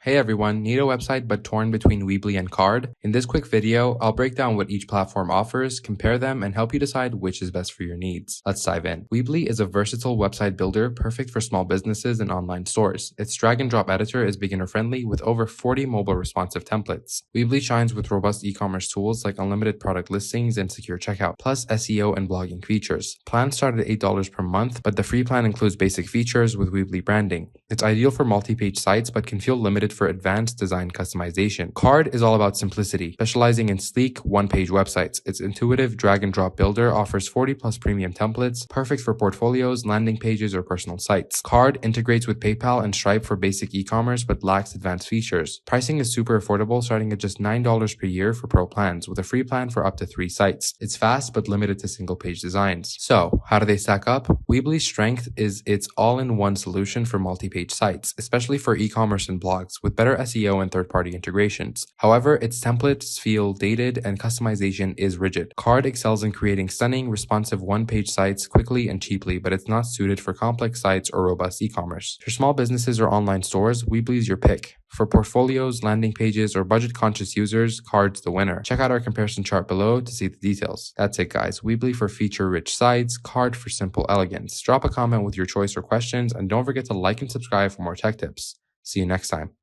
Hey everyone, need a website but torn between Weebly and Card? In this quick video, I'll break down what each platform offers, compare them, and help you decide which is best for your needs. Let's dive in. Weebly is a versatile website builder perfect for small businesses and online stores. Its drag-and-drop editor is beginner-friendly with over 40 mobile responsive templates. Weebly shines with robust e-commerce tools like unlimited product listings and secure checkout, plus SEO and blogging features. Plans start at $8 per month, but the free plan includes basic features with Weebly branding. It's ideal for multi-page sites but can feel limited for advanced design customization. Card is all about simplicity, specializing in sleek, one-page websites. Its intuitive drag-and-drop builder offers 40+ premium templates, perfect for portfolios, landing pages, or personal sites. Card integrates with PayPal and Stripe for basic e-commerce but lacks advanced features. Pricing is super affordable, starting at just $9 per year for pro plans, with a free plan for up to 3 sites. It's fast but limited to single-page designs. So, how do they stack up? Weebly's strength is its all-in-one solution for multi-page sites, especially for e-commerce and blogs, with better SEO and third-party integrations. However, its templates feel dated and customization is rigid. Card excels in creating stunning, responsive one-page sites quickly and cheaply, but it's not suited for complex sites or robust e-commerce. For small businesses or online stores, Weebly's your pick. For portfolios, landing pages, or budget-conscious users, Card's the winner. Check out our comparison chart below to see the details. That's it, guys. Weebly for feature-rich sites, Card for simple elegance. Drop a comment with your choice or questions, and don't forget to like and subscribe for more tech tips. See you next time.